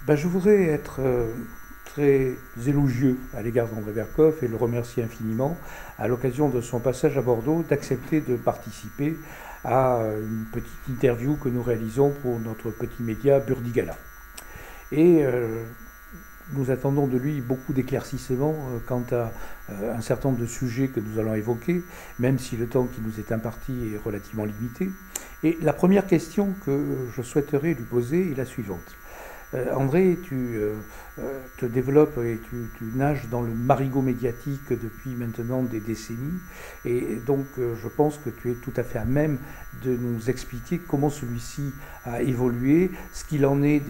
Je voudrais être très élogieux à l'égard d'André Berkoff et le remercier infiniment, à l'occasion de son passage à Bordeaux, d'accepter de participer à une petite interview que nous réalisons pour notre petit média Burdigala. Et nous attendons de lui beaucoup d'éclaircissements quant à un certain nombre de sujets que nous allons évoquer, même si le temps qui nous est imparti est relativement limité. Et la première question que je souhaiterais lui poser est la suivante. André, tu te développes et tu nages dans le marigot médiatique depuis maintenant des décennies. Et donc, je pense que tu es tout à fait à même de nous expliquer comment celui-ci a évolué, ce qu'il en est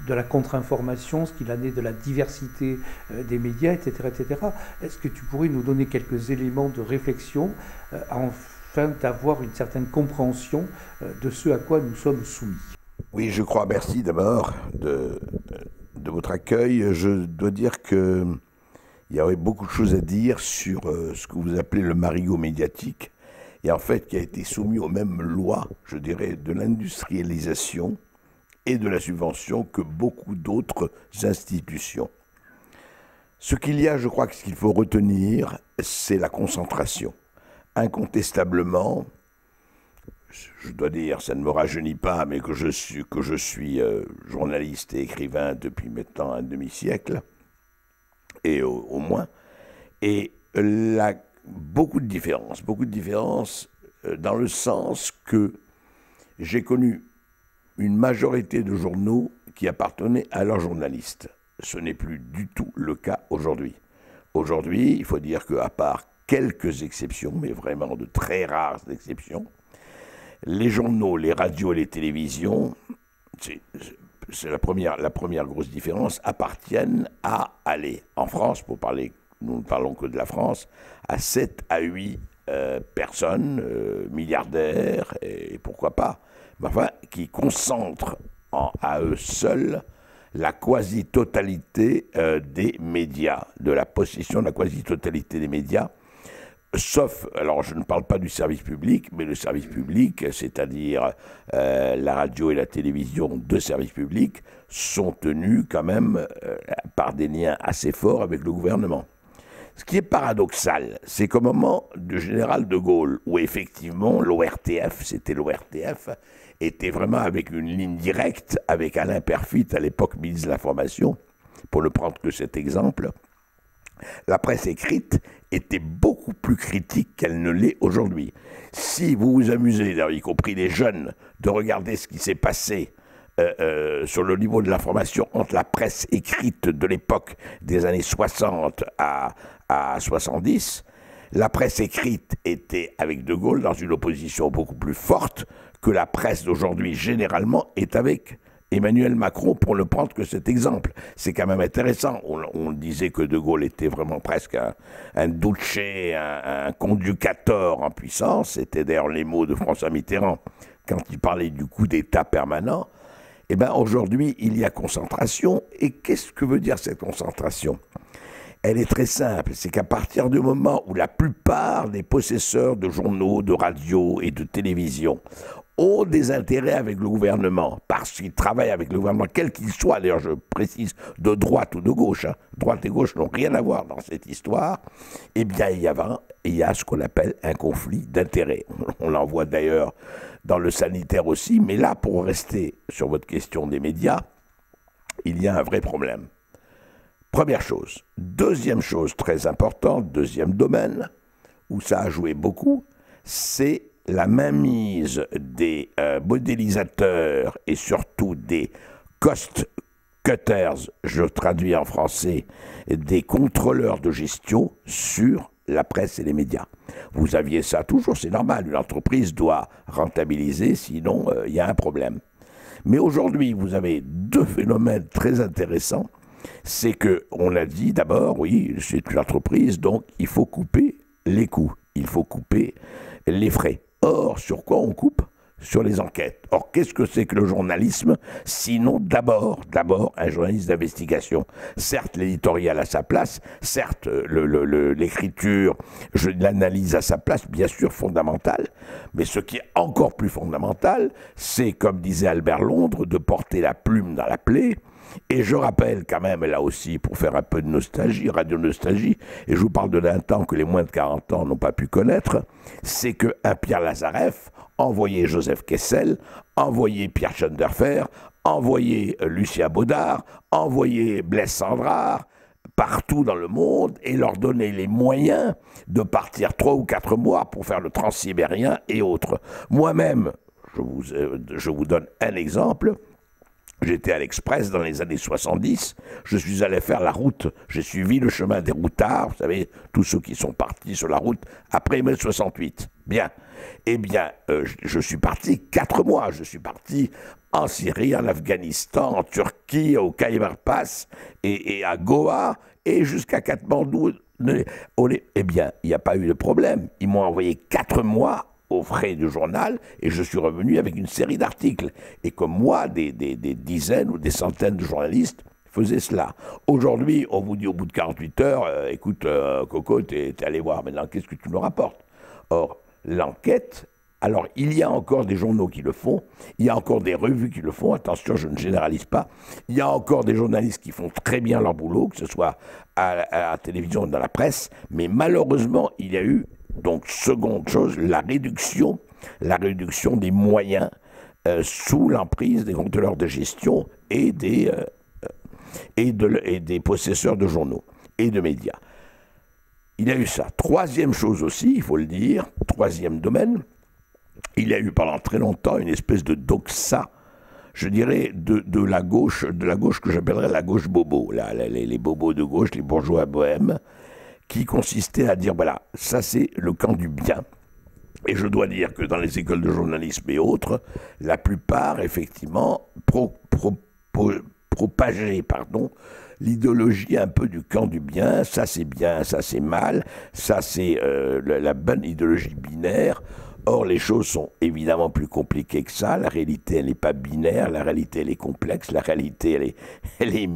de la contre-information, ce qu'il en est de la diversité des médias, etc., etc. Est-ce que tu pourrais nous donner quelques éléments de réflexion afin d'avoir une certaine compréhension de ce à quoi nous sommes soumis? Oui, je crois. Merci d'abord de votre accueil. Je dois dire que il y aurait beaucoup de choses à dire sur ce que vous appelez le marigot médiatique, et en fait qui a été soumis aux mêmes lois, je dirais, de l'industrialisation et de la subvention que beaucoup d'autres institutions. Ce qu'il y a, je crois que ce qu'il faut retenir, c'est la concentration. Incontestablement, je dois dire, ça ne me rajeunit pas, mais que je suis journaliste et écrivain depuis maintenant un demi-siècle, et au moins, et beaucoup de différences dans le sens que j'ai connu une majorité de journaux qui appartenaient à leurs journalistes. Ce n'est plus du tout le cas aujourd'hui. Aujourd'hui, il faut dire qu'à part quelques exceptions, mais vraiment de très rares exceptions, les journaux, les radios et les télévisions, c'est la première grosse différence, appartiennent en France, nous ne parlons que de la France, à 7 à 8 personnes, milliardaires, et pourquoi pas, mais enfin, qui concentrent à eux seuls la quasi-totalité des médias, de la possession de la quasi-totalité des médias, sauf, alors je ne parle pas du service public, mais le service public, c'est-à-dire la radio et la télévision de service public, sont tenus quand même par des liens assez forts avec le gouvernement. Ce qui est paradoxal, c'est qu'au moment du général de Gaulle, où effectivement l'ORTF, était vraiment avec une ligne directe avec Alain Peyrefitte, à l'époque ministre de l'Information, pour ne prendre que cet exemple, la presse écrite était beaucoup plus critique qu'elle ne l'est aujourd'hui. Si vous vous amusez, y compris les jeunes, de regarder ce qui s'est passé sur le niveau de l'information entre la presse écrite de l'époque des années 60 à 70, la presse écrite était, avec De Gaulle, dans une opposition beaucoup plus forte que la presse d'aujourd'hui, généralement, est avec Emmanuel Macron, pour ne prendre que cet exemple. C'est quand même intéressant. On disait que De Gaulle était vraiment presque un duce, un conducator en puissance. C'était d'ailleurs les mots de François Mitterrand quand il parlait du coup d'État permanent. Eh bien, aujourd'hui, il y a concentration. Et qu'est-ce que veut dire cette concentration ? Elle est très simple. C'est qu'à partir du moment où la plupart des possesseurs de journaux, de radio et de télévision ont des intérêts avec le gouvernement, parce qu'ils travaillent avec le gouvernement, quel qu'il soit, d'ailleurs je précise, de droite ou de gauche, droite et gauche n'ont rien à voir dans cette histoire, eh bien il y a ce qu'on appelle un conflit d'intérêts. On l'en voit d'ailleurs dans le sanitaire aussi, mais là, pour rester sur votre question des médias, il y a un vrai problème. Première chose. Deuxième chose très importante, deuxième domaine, où ça a joué beaucoup, c'est la mainmise des modélisateurs et surtout des cost cutters, je traduis en français, des contrôleurs de gestion sur la presse et les médias. Vous aviez ça toujours, c'est normal, une entreprise doit rentabiliser, sinon il y a un problème. Mais aujourd'hui, vous avez deux phénomènes très intéressants. C'est qu'on a dit d'abord, oui, c'est une entreprise, donc il faut couper les coûts, il faut couper les frais. Or, sur quoi on coupe ? sur les enquêtes. Or, qu'est-ce que c'est que le journalisme? Sinon, d'abord, un journaliste d'investigation. Certes, l'éditorial à sa place, certes, l'écriture, l'analyse à sa place, bien sûr, fondamentale. Mais ce qui est encore plus fondamental, c'est, comme disait Albert Londres, de porter la plume dans la plaie. Et je rappelle quand même, là aussi, pour faire un peu de nostalgie, radio-nostalgie, et je vous parle d'un temps que les moins de 40 ans n'ont pas pu connaître, c'est qu'un Pierre Lazareff envoyait Joseph Kessel, envoyait Pierre Schoenderfer, envoyait Lucien Baudard, envoyait Blaise Sandrard, partout dans le monde, et leur donnait les moyens de partir 3 ou 4 mois pour faire le transsibérien et autres. Moi-même, je vous donne un exemple. J'étais à l'Express dans les années 70, je suis allé faire la route, j'ai suivi le chemin des routards, vous savez, tous ceux qui sont partis sur la route après mai 68. Bien, eh bien, je suis parti 4 mois, je suis parti en Syrie, en Afghanistan, en Turquie, au Khyber Pass, et à Goa, et jusqu'à Katmandou. Eh bien, il n'y a pas eu de problème, ils m'ont envoyé 4 mois aux frais du journal, et je suis revenu avec une série d'articles. Et comme moi, des dizaines ou des centaines de journalistes faisaient cela. Aujourd'hui, on vous dit au bout de 48 heures, écoute, Coco, t'es allé voir, maintenant, qu'est-ce que tu nous rapportes? Or, l'enquête, alors, il y a encore des journaux qui le font, il y a encore des revues qui le font, attention, je ne généralise pas, il y a encore des journalistes qui font très bien leur boulot, que ce soit à la télévision ou dans la presse, mais malheureusement, il y a eu, donc, seconde chose, la réduction des moyens sous l'emprise des contrôleurs de gestion et des possesseurs de journaux et de médias. Il y a eu ça. Troisième chose aussi, il faut le dire, troisième domaine, il y a eu pendant très longtemps une espèce de doxa, je dirais, de la gauche que j'appellerais la gauche bobo, les bobos de gauche, les bourgeois bohèmes, qui consistait à dire, voilà, ça c'est le camp du bien. Et je dois dire que dans les écoles de journalisme et autres, la plupart, effectivement, propageaient, l'idéologie un peu du camp du bien, ça c'est bien, ça c'est mal, ça c'est la bonne idéologie binaire. Or, les choses sont évidemment plus compliquées que ça. La réalité, elle n'est pas binaire. La réalité, elle est complexe. La réalité, elle est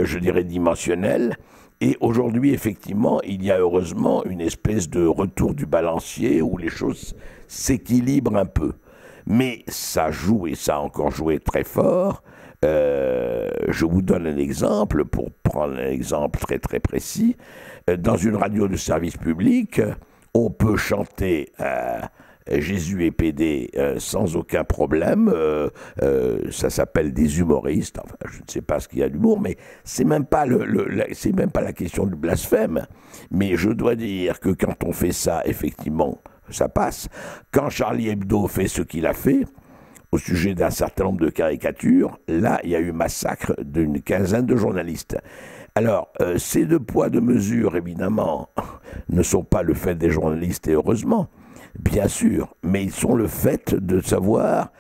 je dirais, dimensionnelle. Et aujourd'hui, effectivement, il y a heureusement une espèce de retour du balancier où les choses s'équilibrent un peu. Mais ça joue, et ça a encore joué très fort. Je vous donne un exemple, pour prendre un exemple très très précis. Dans une radio de service public, on peut chanter Jésus est pédé sans aucun problème. Ça s'appelle des humoristes. Enfin, je ne sais pas ce qu'il y a d'humour, mais c'est même pas c'est même pas la question du blasphème. Mais je dois dire que quand on fait ça, effectivement, ça passe. Quand Charlie Hebdo fait ce qu'il a fait au sujet d'un certain nombre de caricatures, là, il y a eu massacre d'une quinzaine de journalistes. Alors, ces deux poids, deux mesures, évidemment, ne sont pas le fait des journalistes, et heureusement, bien sûr, mais ils sont le fait de savoir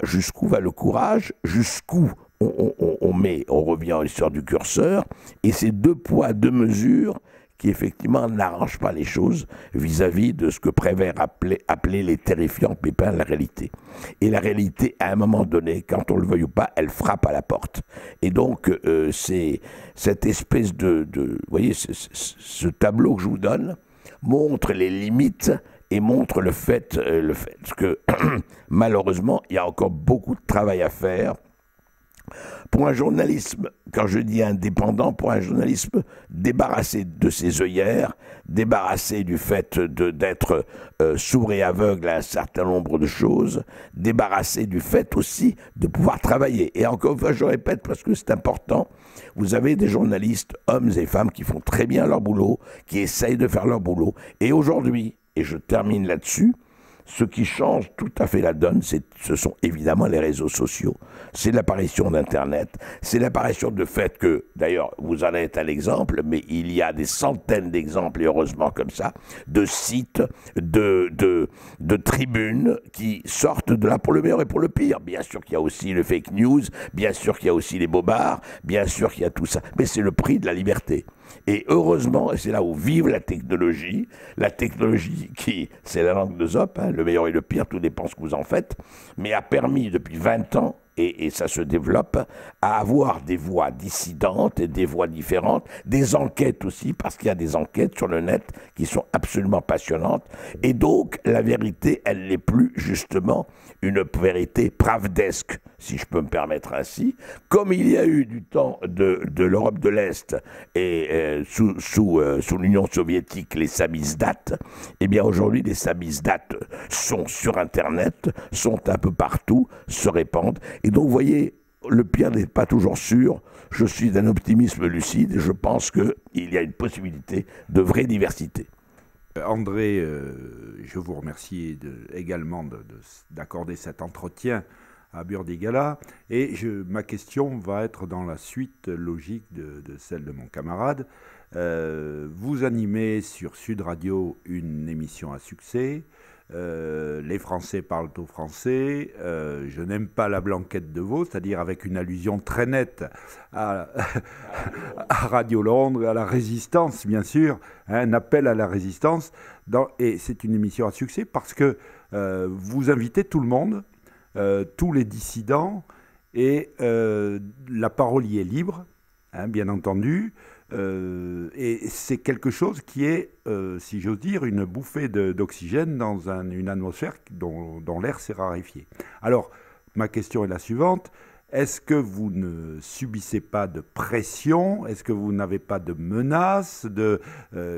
jusqu'où va le courage, jusqu'où on revient à l'histoire du curseur, et ces deux poids, deux mesures qui effectivement n'arrangent pas les choses vis-à-vis de ce que Prévert appelait les terrifiants pépins de la réalité. Et la réalité, à un moment donné, quand on le veuille ou pas, elle frappe à la porte. Et donc, c'est cette espèce vous voyez, ce tableau que je vous donne montre les limites et montre le fait que, malheureusement, il y a encore beaucoup de travail à faire pour un journalisme, quand je dis indépendant, pour un journalisme débarrassé de ses œillères, débarrassé du fait d'être sourd et aveugle à un certain nombre de choses, débarrassé du fait aussi de pouvoir travailler. Et encore une fois, je répète parce que c'est important, vous avez des journalistes, hommes et femmes, qui font très bien leur boulot, qui essayent de faire leur boulot. Et aujourd'hui, et je termine là-dessus, ce qui change tout à fait la donne, ce sont évidemment les réseaux sociaux. C'est l'apparition d'Internet, c'est l'apparition de fait que, d'ailleurs, vous en êtes un exemple, mais il y a des centaines d'exemples, et heureusement comme ça, de sites, de tribunes qui sortent de là pour le meilleur et pour le pire. Bien sûr qu'il y a aussi le fake news, bien sûr qu'il y a aussi les bobards, bien sûr qu'il y a tout ça, mais c'est le prix de la liberté. Et heureusement, et c'est là où vive la technologie qui, c'est la langue de Zop, hein, le meilleur et le pire, tout dépend ce que vous en faites, mais a permis depuis 20 ans, et ça se développe, à avoir des voix dissidentes et des voix différentes, des enquêtes aussi, parce qu'il y a des enquêtes sur le net qui sont absolument passionnantes, et donc la vérité, elle n'est plus justement une vérité pravdesque, si je peux me permettre ainsi, comme il y a eu du temps de l'Europe de l'Est et sous l'Union soviétique, les samizdates, eh bien aujourd'hui les samizdates sont sur Internet, sont un peu partout, se répandent, et donc vous voyez, le pire n'est pas toujours sûr. Je suis d'un optimisme lucide et je pense qu'il y a une possibilité de vraie diversité. André, je vous remercie également d'accorder cet entretien à Burdigala. Et ma question va être dans la suite logique de celle de mon camarade. Vous animez sur Sud Radio une émission à succès. Les Français parlent aux Français. Je n'aime pas la blanquette de veau, c'est-à-dire avec une allusion très nette à Radio Londres, à la résistance, bien sûr, hein, un appel à la résistance. Et c'est une émission à succès parce que vous invitez tout le monde, tous les dissidents, et la parole y est libre, hein, bien entendu. Et c'est quelque chose qui est, si j'ose dire, une bouffée d'oxygène dans une atmosphère dont l'air s'est raréfié. Alors, ma question est la suivante. Est-ce que vous ne subissez pas de pression? Est-ce que vous n'avez pas de menaces?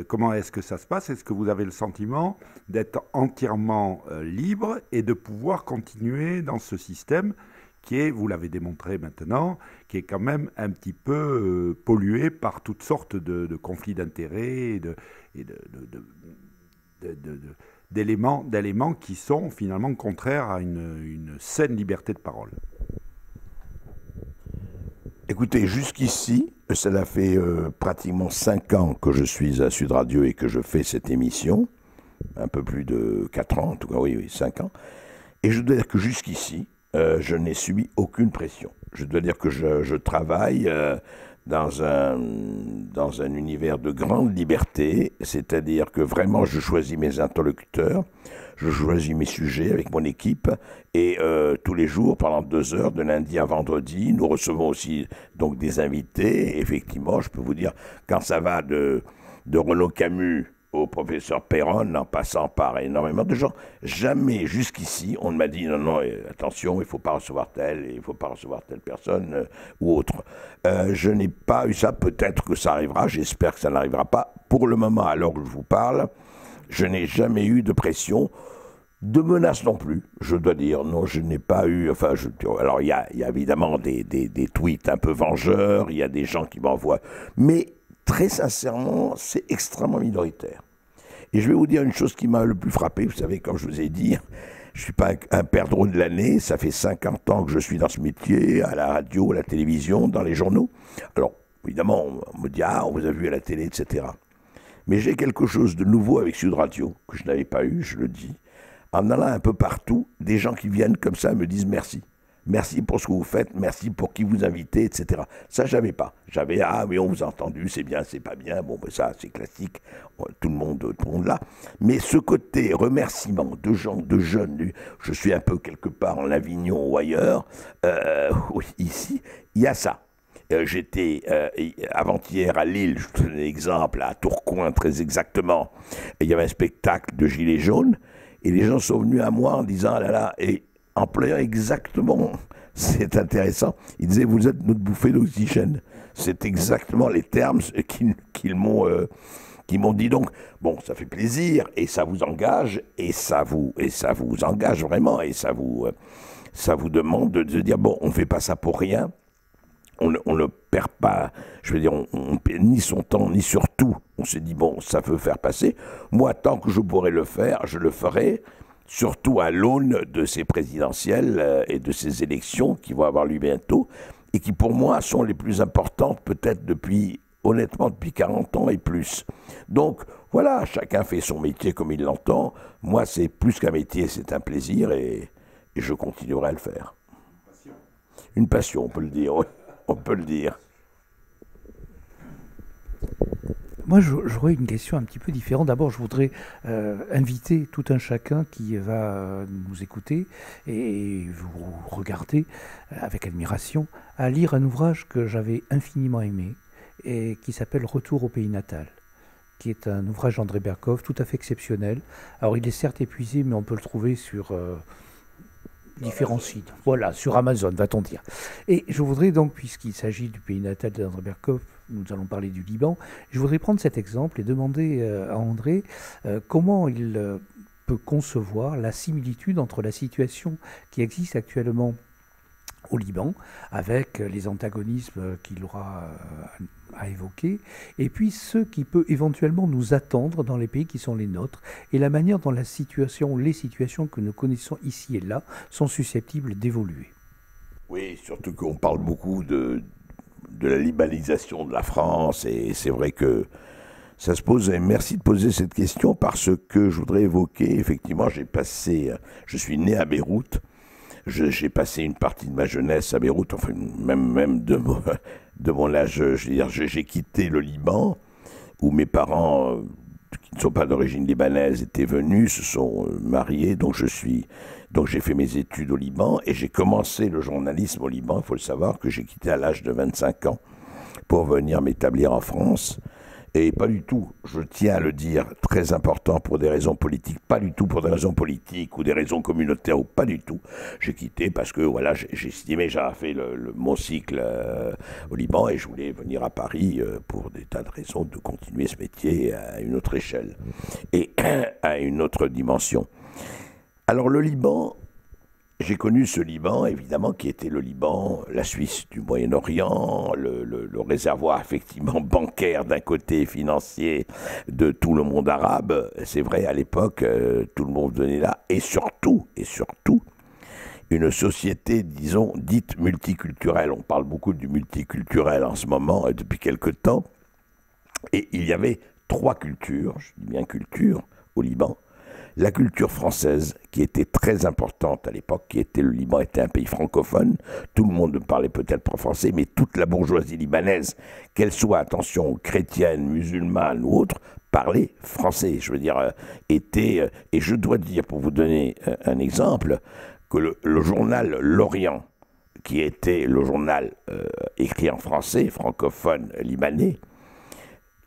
Comment est-ce que ça se passe? Est-ce que vous avez le sentiment d'être entièrement libre et de pouvoir continuer dans ce système qui est, vous l'avez démontré maintenant, qui est quand même un petit peu pollué par toutes sortes de conflits d'intérêts et d'éléments qui sont finalement contraires à une saine liberté de parole. Écoutez, jusqu'ici, cela fait pratiquement 5 ans que je suis à Sud Radio et que je fais cette émission, un peu plus de 4 ans, en tout cas, oui, 5 ans, et je dois dire que jusqu'ici, je n'ai subi aucune pression. Je dois dire que je travaille dans un univers de grande liberté, c'est-à-dire que vraiment je choisis mes interlocuteurs, je choisis mes sujets avec mon équipe, et tous les jours, pendant 2 heures, de lundi à vendredi, nous recevons aussi donc des invités. Et effectivement, je peux vous dire, quand ça va de Renaud Camus au professeur Perron, en passant par énormément de gens, jamais jusqu'ici on ne m'a dit non, attention, il ne faut pas recevoir telle, il ne faut pas recevoir telle personne ou autre. Je n'ai pas eu ça, peut-être que ça arrivera, j'espère que ça n'arrivera pas. Pour le moment, à l'heure où je vous parle, je n'ai jamais eu de pression, de menaces non plus, je dois dire. Non, je n'ai pas eu, alors il y a évidemment des tweets un peu vengeurs, il y a des gens qui m'envoient, mais très sincèrement, c'est extrêmement minoritaire. Et je vais vous dire une chose qui m'a le plus frappé. Vous savez, comme je vous ai dit, je ne suis pas un perdreau de l'année. Ça fait 50 ans que je suis dans ce métier, à la radio, à la télévision, dans les journaux. Alors, évidemment, on me dit « Ah, on vous a vu à la télé, etc. » Mais j'ai quelque chose de nouveau avec Sud Radio, que je n'avais pas eu, je le dis. En allant un peu partout, des gens qui viennent comme ça me disent « Merci. Merci pour ce que vous faites, merci pour qui vous invitez, etc. » Ça, j'avais pas. J'avais, ah oui, on vous a entendu, c'est bien, c'est pas bien. Bon, ben ça, c'est classique, tout le monde là. Mais ce côté remerciement de gens, de jeunes, je suis un peu quelque part en Avignon ou ailleurs, oui, ici, il y a ça. J'étais avant-hier à Lille, je vous donne un exemple, à Tourcoing très exactement. Il y avait un spectacle de Gilets jaunes, et les gens sont venus à moi en disant, ah là là, et employant exactement, c'est intéressant, ils disaient, vous êtes notre bouffée d'oxygène. C'est exactement les termes qu'ils m'ont dit. Donc, bon, ça fait plaisir, et ça vous engage, et ça vous engage vraiment, et ça vous demande de dire, bon, on ne fait pas ça pour rien, on ne perd pas, je veux dire, on perd ni son temps, ni surtout, on s'est dit, bon, ça peut faire passer. Moi, tant que je pourrai le faire, je le ferai, surtout à l'aune de ces présidentielles et de ces élections qui vont avoir lieu bientôt, et qui pour moi sont les plus importantes peut-être honnêtement depuis 40 ans et plus. Donc voilà, chacun fait son métier comme il l'entend. Moi, c'est plus qu'un métier, c'est un plaisir, et je continuerai à le faire. Une passion, on peut le dire, oui, on peut le dire. Moi, j'aurais une question un petit peu différente. D'abord, je voudrais inviter tout un chacun qui va nous écouter et vous regarder avec admiration à lire un ouvrage que j'avais infiniment aimé et qui s'appelle Retour au pays natal, qui est un ouvrage d'André Berkoff tout à fait exceptionnel. Alors, il est certes épuisé, mais on peut le trouver sur différents sites. Voilà, sur Amazon, va-t-on dire. Et je voudrais donc, puisqu'il s'agit du pays natal d'André Berkoff, nous allons parler du Liban, je voudrais prendre cet exemple et demander à André comment il peut concevoir la similitude entre la situation qui existe actuellement au Liban, avec les antagonismes qu'il aura à évoquer, et puis ce qui peut éventuellement nous attendre dans les pays qui sont les nôtres, et la manière dont les situations que nous connaissons ici et là sont susceptibles d'évoluer. Oui, surtout qu'on parle beaucoup de la libanisation de la France, et c'est vrai que ça se pose, et merci de poser cette question, parce que je voudrais évoquer, effectivement, je suis né à Beyrouth. J'ai passé une partie de ma jeunesse à Beyrouth, enfin même de mon âge, je veux dire, j'ai quitté le Liban, où mes parents, qui ne sont pas d'origine libanaise, étaient venus, se sont mariés, donc j'ai fait mes études au Liban, et j'ai commencé le journalisme au Liban. Il faut le savoir que j'ai quitté à l'âge de 25 ans pour venir m'établir en France. Et pas du tout, je tiens à le dire, très important pour des raisons politiques, pas du tout pour des raisons politiques ou des raisons communautaires, ou pas du tout. J'ai quitté parce que voilà, j'ai estimé, j'avais fait mon cycle au Liban et je voulais venir à Paris pour des tas de raisons de continuer ce métier à une autre échelle et à une autre dimension. Alors le Liban, j'ai connu ce Liban, évidemment, qui était le Liban, la Suisse du Moyen-Orient, le réservoir effectivement bancaire d'un côté, financier de tout le monde arabe. C'est vrai, à l'époque, tout le monde venait là. Et surtout, une société, disons, dite multiculturelle. On parle beaucoup du multiculturel en ce moment, depuis quelque temps. Et il y avait 3 cultures, je dis bien culture, au Liban. La culture française, qui était très importante à l'époque, le Liban était un pays francophone, tout le monde ne parlait peut-être pas français, mais toute la bourgeoisie libanaise, qu'elle soit, attention, chrétienne, musulmane ou autre, parlait français. Je veux dire, et je dois dire, pour vous donner un exemple, que le journal L'Orient, qui était le journal écrit en français, francophone libanais,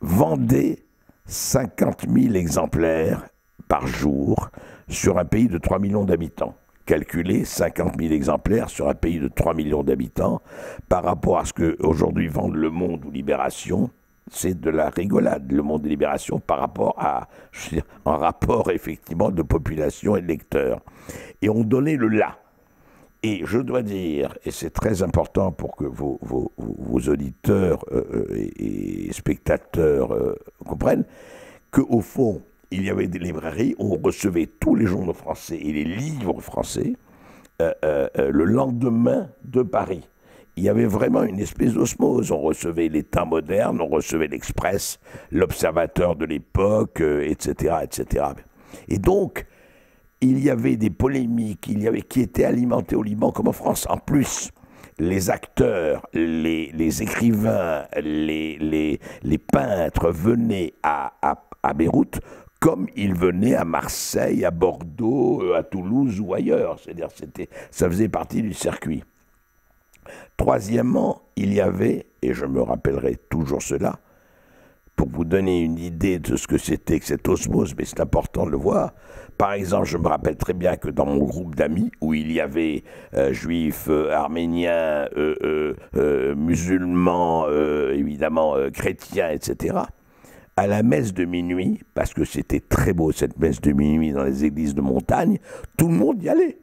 vendait 50 000 exemplaires par jour sur un pays de 3 millions d'habitants. Calculer 50 000 exemplaires sur un pays de 3 millions d'habitants par rapport à ce qu'aujourd'hui vendent Le Monde ou Libération, c'est de la rigolade. Le Monde et Libération par rapport à, je veux dire, en rapport effectivement de population et de lecteurs. Et on donnait le là. Et je dois dire, et c'est très important pour que vos auditeurs et spectateurs comprennent, qu'au fond, il y avait des librairies où on recevait tous les journaux français et les livres français le lendemain de Paris. Il y avait vraiment une espèce d'osmose. On recevait les temps modernes, on recevait l'Express, l'Observateur de l'époque, etc., etc. Et donc, il y avait des polémiques qui étaient alimentées au Liban comme en France. En plus, les acteurs, les écrivains, les peintres venaient à Beyrouth comme ils venaient à Marseille, à Bordeaux, à Toulouse ou ailleurs. C'est-à-dire, ça faisait partie du circuit. Troisièmement, il y avait, et je me rappellerai toujours cela, pour vous donner une idée de ce que c'était que cette osmose, mais c'est important de le voir. Par exemple, je me rappelle très bien que dans mon groupe d'amis, où il y avait juifs, arméniens, musulmans, évidemment chrétiens, etc., à la messe de minuit, parce que c'était très beau cette messe de minuit dans les églises de montagne, tout le monde y allait,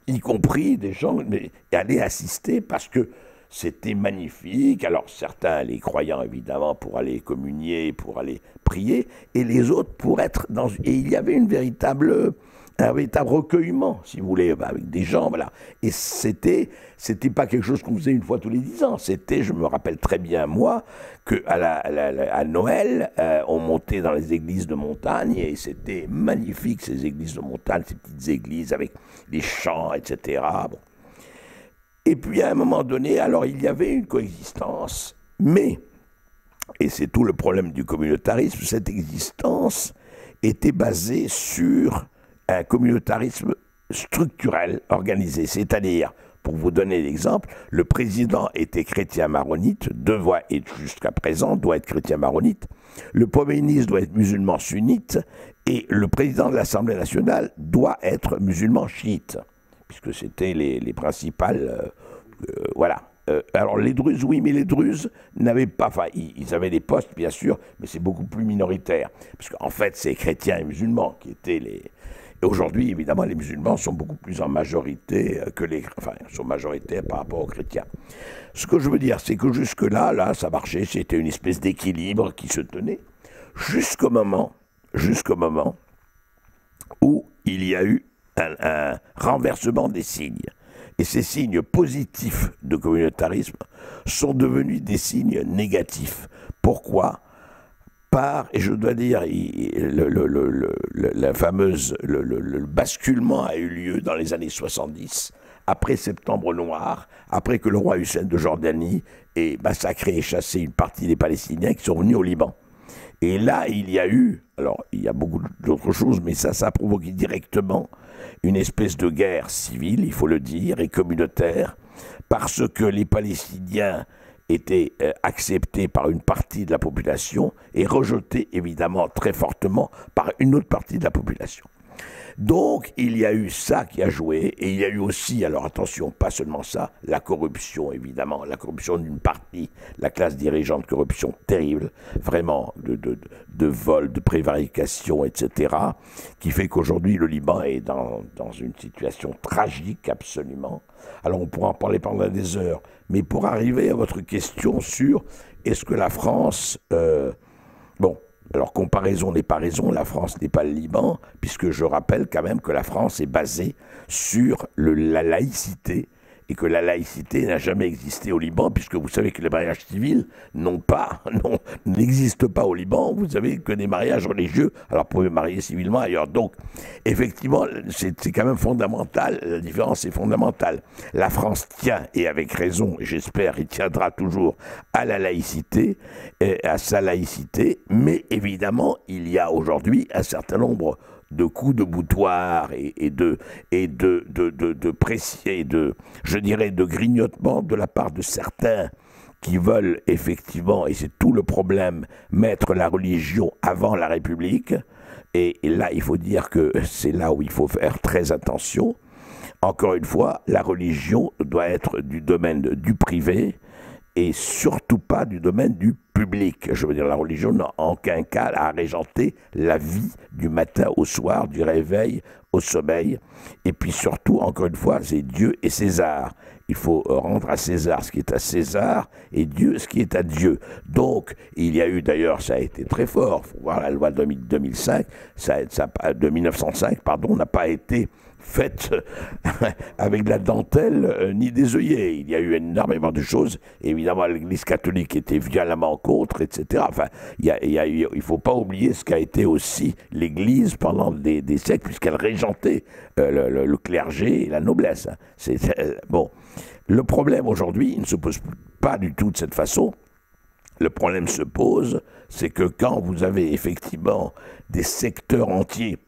y compris des gens qui allaient assister parce que c'était magnifique. Alors certains, les croyants évidemment, pour aller communier, pour aller prier, et les autres pour être dans... Et il y avait un véritable recueillement, si vous voulez, avec des gens, voilà. Et c'était pas quelque chose qu'on faisait une fois tous les 10 ans. C'était, je me rappelle très bien, moi, qu'à Noël, on montait dans les églises de montagne, et c'était magnifique, ces églises de montagne, ces petites églises avec des chants, etc. Bon. Et puis, à un moment donné, alors, il y avait une coexistence, mais et c'est tout le problème du communautarisme, cette existence était basée sur un communautarisme structurel, organisé. C'est-à-dire, pour vous donner l'exemple, le président était chrétien maronite, et jusqu'à présent doit être chrétien maronite, le premier ministre doit être musulman sunnite, et le président de l'Assemblée nationale doit être musulman chiite, puisque c'était les principales... voilà. Alors les Druzes, oui, mais les Druzes n'avaient pas... Enfin, ils avaient des postes, bien sûr, mais c'est beaucoup plus minoritaire. Parce qu'en fait, c'est chrétiens et musulmans qui étaient les... Et aujourd'hui, évidemment, les musulmans sont beaucoup plus en majorité que les... Enfin, sont majoritaires par rapport aux chrétiens. Ce que je veux dire, c'est que jusque-là, ça marchait, c'était une espèce d'équilibre qui se tenait, jusqu'au moment où il y a eu un renversement des signes. Et ces signes positifs de communautarisme sont devenus des signes négatifs. Pourquoi ? Et je dois dire, le basculement a eu lieu dans les années 70, après Septembre Noir, après que le roi Hussein de Jordanie ait massacré et chassé une partie des Palestiniens qui sont venus au Liban. Et là, il y a eu, alors il y a beaucoup d'autres choses, mais ça a provoqué directement une espèce de guerre civile, il faut le dire, et communautaire, parce que les Palestiniens étaient acceptés par une partie de la population et rejetés évidemment très fortement par une autre partie de la population. Donc il y a eu ça qui a joué, et il y a eu aussi, alors attention, pas seulement ça, la corruption évidemment, la corruption d'une partie, la classe dirigeante, corruption terrible, vraiment de vol, de prévarication, etc., qui fait qu'aujourd'hui le Liban est dans une situation tragique absolument. Alors on pourra en parler pendant des heures, mais pour arriver à votre question sur est-ce que la France... Alors, comparaison n'est pas raison, la France n'est pas le Liban, puisque je rappelle quand même que la France est basée sur la laïcité, et que la laïcité n'a jamais existé au Liban, puisque vous savez que les mariages civils n'existent pas au Liban, vous savez que des mariages religieux, alors vous pouvez marier civilement ailleurs. Donc, effectivement, c'est quand même fondamental, la différence est fondamentale. La France tient, et avec raison, j'espère, il tiendra toujours à la laïcité, à sa laïcité, mais évidemment, il y a aujourd'hui un certain nombre de coups de boutoir et de grignotement de la part de certains qui veulent effectivement, et c'est tout le problème, mettre la religion avant la République. Et là, il faut dire que c'est là où il faut faire très attention. Encore une fois, la religion doit être du domaine du privé et surtout pas du domaine du public. Je veux dire, la religion n'a en aucun cas à régenter la vie du matin au soir, du réveil au sommeil. Et puis surtout, encore une fois, c'est Dieu et César. Il faut rendre à César ce qui est à César et Dieu ce qui est à Dieu. Donc, il y a eu d'ailleurs, ça a été très fort, il faut voir la loi de 1905, n'a pas été faite avec de la dentelle ni des œillets. Il y a eu énormément de choses. Évidemment, l'Église catholique était violemment contre, etc. Enfin, il ne faut pas oublier ce qu'a été aussi l'Église pendant des siècles, puisqu'elle régentait le clergé et la noblesse. Bon. Le problème aujourd'hui, il ne se pose pas du tout de cette façon. Le problème se pose, c'est que quand vous avez effectivement des secteurs entiers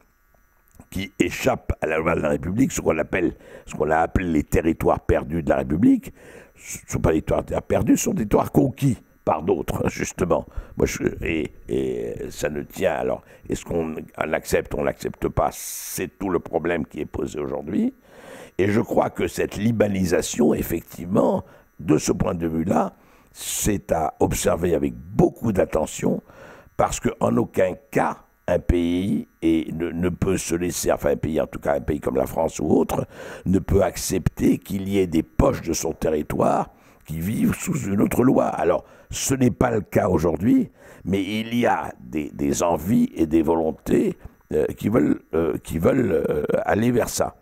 qui échappent à la loi de la République, ce qu'on a appelé les territoires perdus de la République, ce ne sont pas des territoires perdus, ce sont des territoires conquis par d'autres, justement. Et ça ne tient, alors, est-ce qu'on l'accepte, on ne l'accepte pas, c'est tout le problème qui est posé aujourd'hui. Et je crois que cette libanisation, effectivement, de ce point de vue-là, c'est à observer avec beaucoup d'attention, parce qu'en aucun cas, un pays ne peut se laisser, enfin un pays, en tout cas un pays comme la France ou autre, ne peut accepter qu'il y ait des poches de son territoire qui vivent sous une autre loi. Alors, ce n'est pas le cas aujourd'hui, mais il y a des envies et des volontés qui veulent aller vers ça.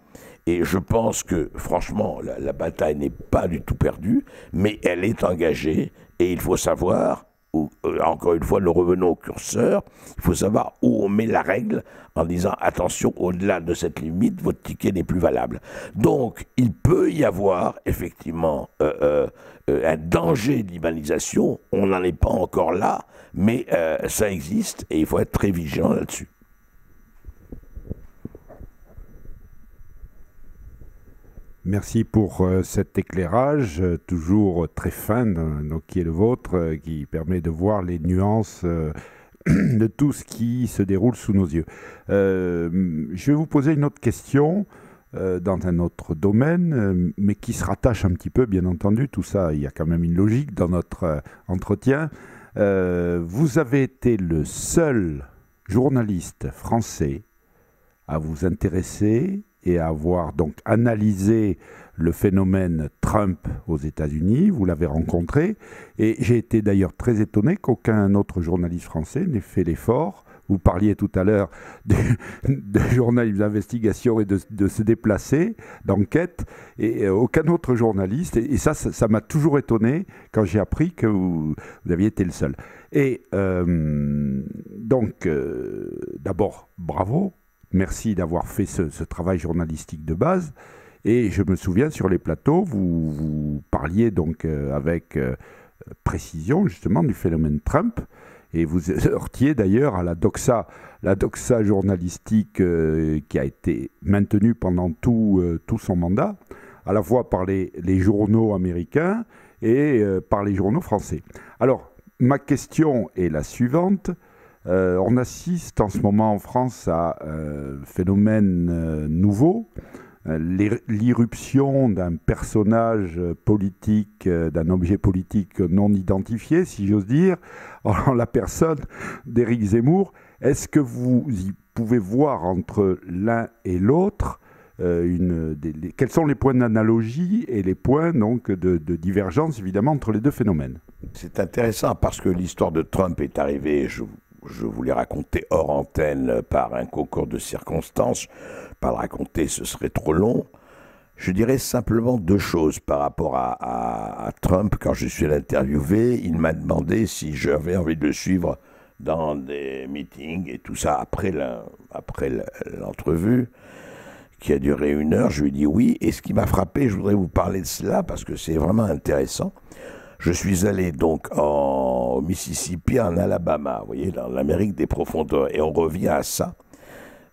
Et je pense que, franchement, la bataille n'est pas du tout perdue, mais elle est engagée, et il faut savoir, encore une fois, nous revenons au curseur, il faut savoir où on met la règle en disant attention, au-delà de cette limite, votre ticket n'est plus valable. Donc, il peut y avoir effectivement un danger d'humanisation, on n'en est pas encore là, mais ça existe et il faut être très vigilant là-dessus. Merci pour cet éclairage, toujours très fin, donc, qui est le vôtre, qui permet de voir les nuances de tout ce qui se déroule sous nos yeux. Je vais vous poser une autre question dans un autre domaine, mais qui se rattache un petit peu, bien entendu. Tout ça, il y a quand même une logique dans notre entretien. Vous avez été le seul journaliste français à vous intéresser et à avoir donc analysé le phénomène Trump aux États-Unis. Vous l'avez rencontré et j'ai été d'ailleurs très étonné qu'aucun autre journaliste français n'ait fait l'effort. Vous parliez tout à l'heure de journalisme d'investigation et de se déplacer, d'enquête, et aucun autre journaliste. Et ça m'a toujours étonné quand j'ai appris que vous aviez été le seul. Et donc, d'abord, bravo. Merci d'avoir fait ce travail journalistique de base. Et je me souviens, sur les plateaux, vous parliez donc avec précision, justement, du phénomène Trump. Et vous heurtiez d'ailleurs à la doxa journalistique qui a été maintenue pendant tout son mandat, à la fois par les journaux américains et par les journaux français. Alors, ma question est la suivante. On assiste en ce moment en France à un phénomène nouveau, l'irruption d'un personnage politique, d'un objet politique non identifié, si j'ose dire, en la personne d'Éric Zemmour. Est-ce que vous y pouvez voir entre l'un et l'autre quels sont les points d'analogie et les points donc de divergence, évidemment, entre les deux phénomènes? C'est intéressant parce que l'histoire de Trump est arrivée, je vous l'ai raconté hors antenne par un concours de circonstances. Pas le raconter, ce serait trop long. Je dirais simplement deux choses par rapport à Trump. Quand je suis l'interviewé, il m'a demandé si j'avais envie de le suivre dans des meetings et tout ça après l'entrevue qui a duré 1 heure. Je lui ai dit oui. Et ce qui m'a frappé, je voudrais vous parler de cela parce que c'est vraiment intéressant. Je suis allé donc au Mississippi, en Alabama, vous voyez, dans l'Amérique des profondeurs. Et on revient à ça.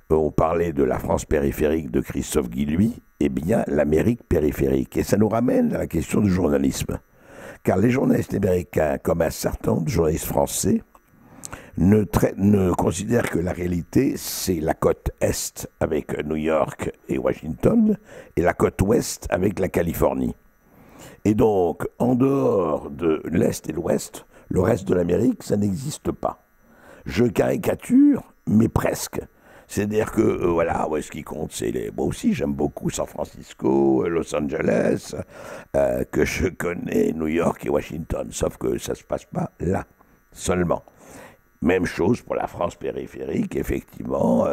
On parlait de la France périphérique de Christophe Guilluy, eh bien l'Amérique périphérique. Et ça nous ramène à la question du journalisme. Car les journalistes américains, comme un certain nombre de journalistes français, ne considèrent que la réalité, c'est la côte Est avec New York et Washington, et la côte Ouest avec la Californie. Et donc, en dehors de l'Est et l'Ouest, le reste de l'Amérique, ça n'existe pas. Je caricature, mais presque. C'est-à-dire que, voilà, ce qui compte, c'est les... Moi aussi, j'aime beaucoup San Francisco, Los Angeles, que je connais, New York et Washington. Sauf que ça ne se passe pas là, seulement. Même chose pour la France périphérique, effectivement.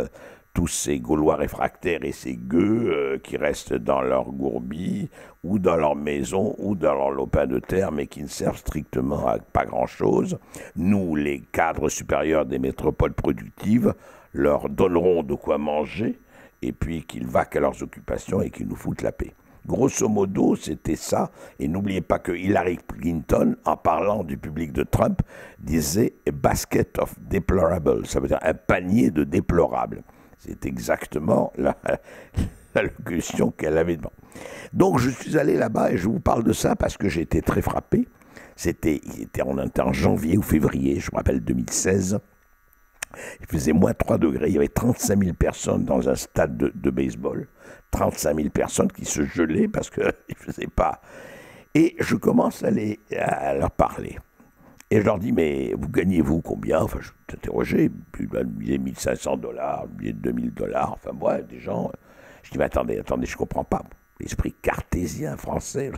Tous ces Gaulois réfractaires et ces gueux qui restent dans leur gourbi, ou dans leur maison, ou dans leur lopin de terre, mais qui ne servent strictement à pas grand-chose. Nous, les cadres supérieurs des métropoles productives, leur donneront de quoi manger, et puis qu'ils vaquent à leurs occupations et qu'ils nous foutent la paix. Grosso modo, c'était ça. Et n'oubliez pas que Hillary Clinton, en parlant du public de Trump, disait « a basket of deplorables », ça veut dire un panier de déplorables. C'est exactement la locution qu'elle avait devant. Donc je suis allé là-bas et je vous parle de ça parce que j'ai été très frappé. On était en janvier ou février, je me rappelle 2016. Il faisait moins 3 degrés, il y avait 35 000 personnes dans un stade de baseball. 35 000 personnes qui se gelaient parce qu'il ne faisait pas. Et je commence à leur parler. Et je leur dis, mais vous gagnez-vous combien? Enfin, je t'interrogeais, puis ils disaient $1 500, $2 000, enfin, ouais, des gens. Je dis, mais attendez, je comprends pas. L'esprit cartésien français. Là.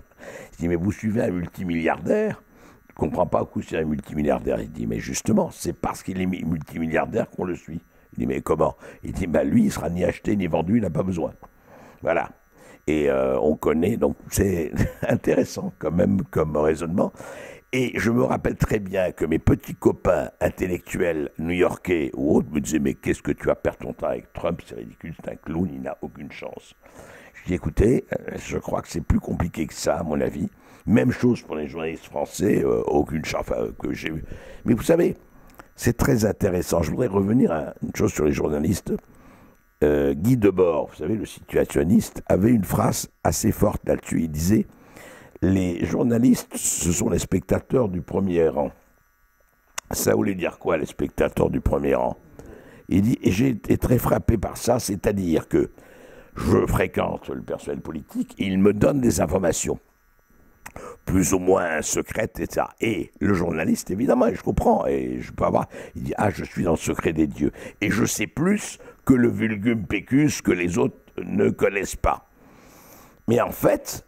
Je dis, mais vous suivez un multimilliardaire? Je ne comprends pas où c'est un multimilliardaire. Il dit, mais justement, c'est parce qu'il est multimilliardaire qu'on le suit. Il dit, mais comment? Il dit, bah lui, il sera ni acheté ni vendu, il n'a pas besoin. Voilà. Et on connaît, donc c'est intéressant quand même comme raisonnement. Et je me rappelle très bien que mes petits copains intellectuels new-yorkais ou autres me disaient « Mais qu'est-ce que tu vas perdre ton temps avec Trump? C'est ridicule, c'est un clown, il n'a aucune chance. » Je dis « Écoutez, je crois que c'est plus compliqué que ça, à mon avis. Même chose pour les journalistes français, aucune chance que j'ai eu. Mais vous savez, c'est très intéressant. Je voudrais revenir à une chose sur les journalistes. Guy Debord, vous savez, le situationniste, avait une phrase assez forte là-dessus. Il disait « Les journalistes, ce sont les spectateurs du premier rang. » Ça voulait dire quoi, les spectateurs du premier rang? Il dit, et j'ai été très frappé par ça, c'est-à-dire que je fréquente le personnel politique, il me donne des informations, plus ou moins secrètes, etc. Et le journaliste, évidemment, et je comprends, et je peux avoir, il dit, ah, je suis dans le secret des dieux, et je sais plus que le vulgum pecus que les autres ne connaissent pas. Mais en fait,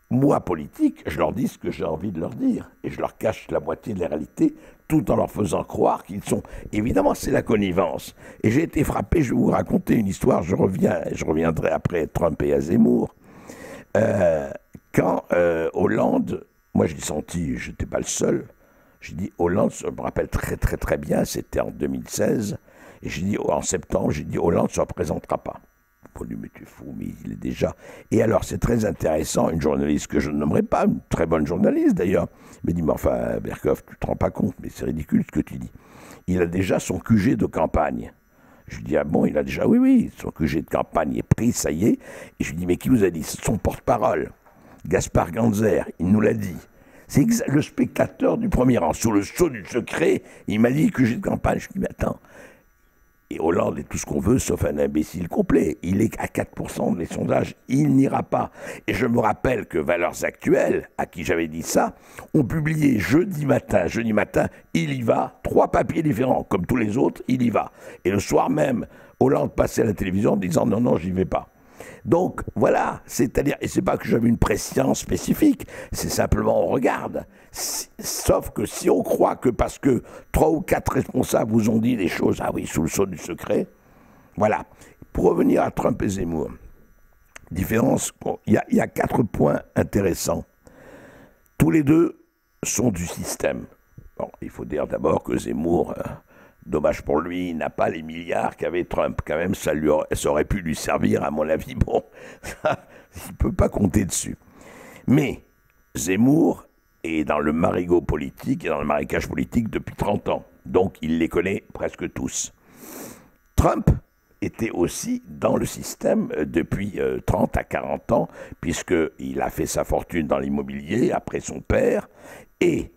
moi, politique, je leur dis ce que j'ai envie de leur dire, et je leur cache la moitié de la réalité, tout en leur faisant croire qu'ils sont... Évidemment, c'est la connivence. Et j'ai été frappé, je vais vous raconter une histoire, je reviendrai après Trump et à Zemmour. Quand Hollande, moi j'ai senti, je n'étais pas le seul, j'ai dit Hollande, je me rappelle très très très bien, c'était en 2016, et j'ai dit en septembre, j'ai dit Hollande ne se représentera pas. On lui dit mais tu es fou, mais il est déjà... Et alors c'est très intéressant, une journaliste que je ne nommerai pas, une très bonne journaliste d'ailleurs, me dit mais enfin Berkoff, tu te rends pas compte, mais c'est ridicule ce que tu dis. Il a déjà son QG de campagne. Je lui dis, ah bon, il a déjà, oui, son QG de campagne est pris, ça y est. Et je lui dis, mais qui vous a dit? C'est son porte-parole, Gaspard Ganzer, il nous l'a dit. C'est le spectateur du premier rang, sous le sceau du secret, il m'a dit QG de campagne. Je lui dis, mais attends, et Hollande est tout ce qu'on veut, sauf un imbécile complet. Il est à 4% des sondages, il n'ira pas. Et je me rappelle que Valeurs Actuelles, à qui j'avais dit ça, ont publié jeudi matin, il y va, 3 papiers différents, comme tous les autres, il y va. Et le soir même, Hollande passait à la télévision en disant non, j'y vais pas. Donc voilà, c'est-à-dire, et c'est pas que j'avais une prescience spécifique, c'est simplement on regarde. Sauf que si on croit que parce que 3 ou 4 responsables vous ont dit des choses, ah oui, sous le sceau du secret, voilà. Pour revenir à Trump et Zemmour, différence, il y a 4 points intéressants. Tous les deux sont du système. Bon, il faut dire d'abord que Zemmour... dommage pour lui, il n'a pas les milliards qu'avait Trump. Quand même, ça aurait pu lui servir, à mon avis. Bon, il ne peut pas compter dessus. Mais Zemmour est dans le marigot politique et dans le marécage politique depuis 30 ans. Donc, il les connaît presque tous. Trump était aussi dans le système depuis 30 à 40 ans, puisqu'il a fait sa fortune dans l'immobilier après son père. Et...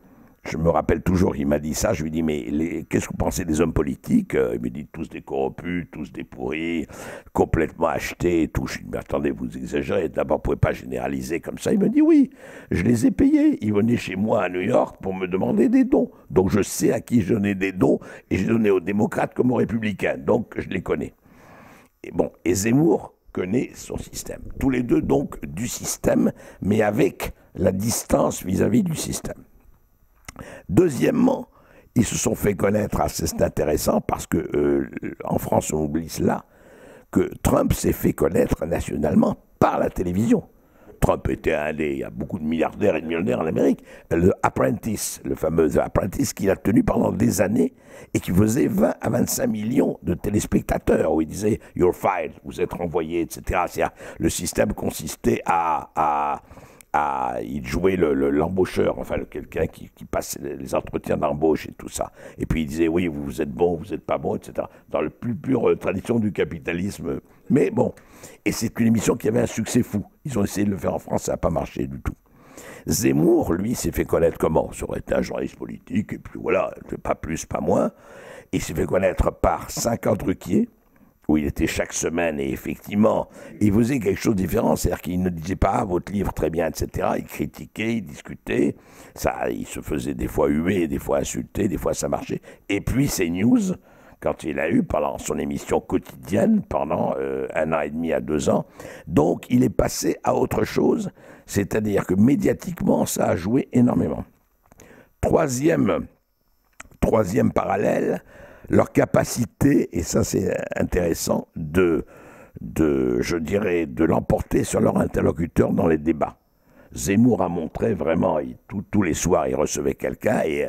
je me rappelle toujours, il m'a dit ça, je lui dis, mais qu'est-ce que vous pensez des hommes politiques? Il me dit, tous des corrompus, tous des pourris, complètement achetés et tout. Je lui dis, mais attendez, vous exagérez, d'abord, vous ne pouvez pas généraliser comme ça. Il me dit, oui, je les ai payés. Ils venaient chez moi à New York pour me demander des dons. Donc je sais à qui je donnais des dons, et je donnais aux démocrates comme aux républicains. Donc je les connais. Et bon, et Zemmour connaît son système. Tous les deux, donc, du système, mais avec la distance vis-à-vis du système. Deuxièmement, ils se sont fait connaître, c'est intéressant, parce que en France, on oublie cela, que Trump s'est fait connaître nationalement par la télévision. Trump était il y a beaucoup de milliardaires et de millionnaires en Amérique, le Apprentice, le fameux Apprentice qu'il a tenu pendant des années et qui faisait 20 à 25 millions de téléspectateurs, où il disait « You're fired », vous êtes renvoyé, etc. C'est-à-dire, le système consistait il jouait l'embaucheur, enfin quelqu'un qui passe les entretiens d'embauche et tout ça. Et puis il disait, oui, vous êtes bon, vous n'êtes pas bon, etc. Dans la plus pure tradition du capitalisme. Mais bon, et c'est une émission qui avait un succès fou. Ils ont essayé de le faire en France, ça n'a pas marché du tout. Zemmour, lui, s'est fait connaître comment? Ça aurait été un journaliste politique, et puis voilà, pas plus, pas moins. Il s'est fait connaître par 50 Ruquier, où il était chaque semaine, et effectivement, il faisait quelque chose de différent, c'est-à-dire qu'il ne disait pas « votre livre très bien », etc. Il critiquait, il discutait, ça, il se faisait des fois huer, des fois insulter, des fois ça marchait. Et puis CNews, quand il a eu, pendant son émission quotidienne, pendant 1 an et demi à 2 ans, donc il est passé à autre chose, c'est-à-dire que médiatiquement, ça a joué énormément. Troisième parallèle, leur capacité, et ça c'est intéressant, je dirais, de l'emporter sur leur interlocuteur dans les débats. Zemmour a montré vraiment, tous les soirs, il recevait quelqu'un et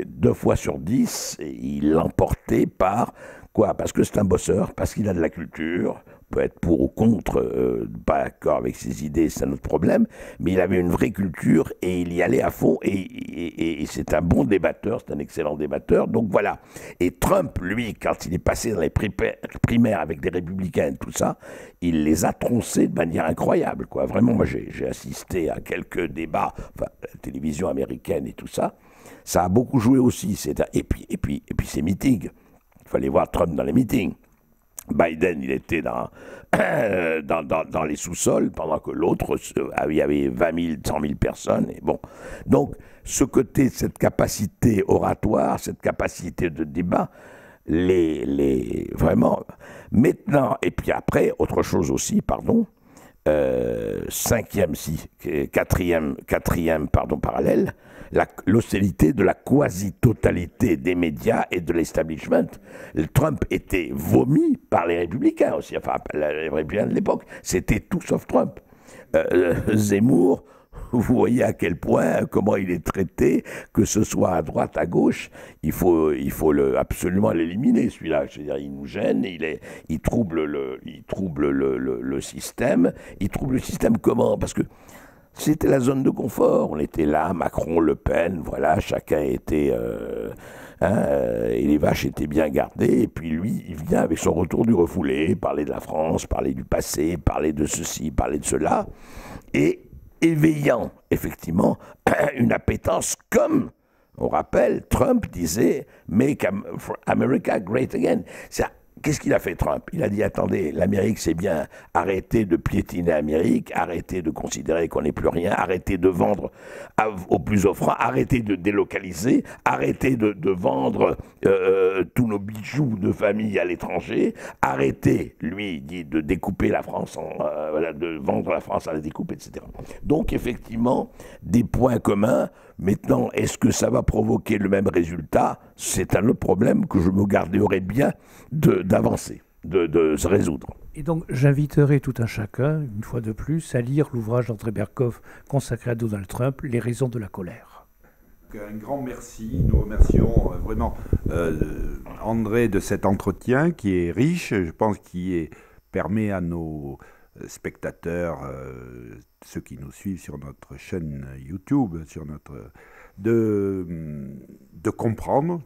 2 fois sur 10, il l'emportait par quoi? Parce que c'est un bosseur, parce qu'il a de la culture, peut être pour ou contre, pas d'accord avec ses idées, c'est un autre problème, mais il avait une vraie culture et il y allait à fond et c'est un bon débatteur, c'est un excellent débatteur, donc voilà. Et Trump, lui, quand il est passé dans les primaires avec des républicains et tout ça, il les a troncés de manière incroyable, quoi. Vraiment, moi j'ai assisté à quelques débats, enfin, la télévision américaine et tout ça, ça a beaucoup joué aussi, et puis ces meetings, il fallait voir Trump dans les meetings. Biden, il était dans les sous-sols, pendant que l'autre, il y avait 20 000, 100 000 personnes. Et bon. Donc, ce côté, cette capacité oratoire, cette capacité de débat, vraiment, maintenant, et puis après, autre chose aussi, pardon, quatrième, parallèle, l'hostilité de la quasi-totalité des médias et de l'establishment. Trump était vomi par les républicains aussi, enfin les républicains de l'époque. C'était tout sauf Trump. Zemmour, vous voyez à quel point, comment il est traité, que ce soit à droite, à gauche, il faut absolument l'éliminer, celui-là. Je veux dire, il nous gêne, il trouble le système. Il trouble le système comment? Parce que c'était la zone de confort. On était là, Macron, Le Pen, voilà, chacun était... et les vaches étaient bien gardées. Et puis lui, il vient avec son retour du refoulé, parler de la France, parler du passé, parler de ceci, parler de cela. Et éveillant, effectivement, une appétence comme, on rappelle, Trump disait « Make America Great Again ». Qu'est-ce qu'il a fait, Trump? Il a dit, attendez, l'Amérique, c'est bien, arrêtez de piétiner l'Amérique, arrêtez de considérer qu'on n'est plus rien, arrêtez de vendre aux plus offrants, arrêtez de délocaliser, arrêtez de vendre tous nos bijoux de famille à l'étranger, arrêtez, lui, il dit, de découper la France, de vendre la France à la découpe, etc. Donc, effectivement, des points communs. Maintenant, est-ce que ça va provoquer le même résultat? C'est un autre problème que je me garderai bien d'avancer, de se résoudre. Et donc, j'inviterai tout un chacun, une fois de plus, à lire l'ouvrage d'André Berkoff consacré à Donald Trump, Les raisons de la colère. Un grand merci. Nous remercions vraiment André de cet entretien qui est riche, je pense qu'il permet à nos spectateurs, ceux qui nous suivent sur notre chaîne YouTube, de comprendre,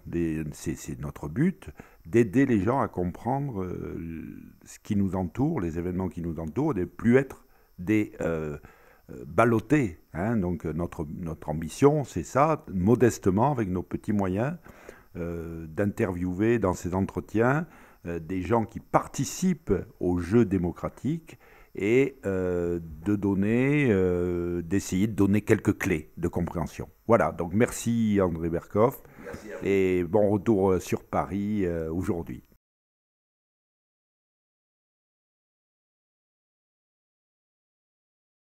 c'est notre but, d'aider les gens à comprendre ce qui nous entoure, les événements qui nous entourent, de ne plus être des ballottés. Hein. Donc notre ambition, c'est ça, modestement, avec nos petits moyens, d'interviewer dans ces entretiens des gens qui participent au jeu démocratique et d'essayer de donner quelques clés de compréhension. Voilà, donc merci André Berkoff et bon retour sur Paris aujourd'hui.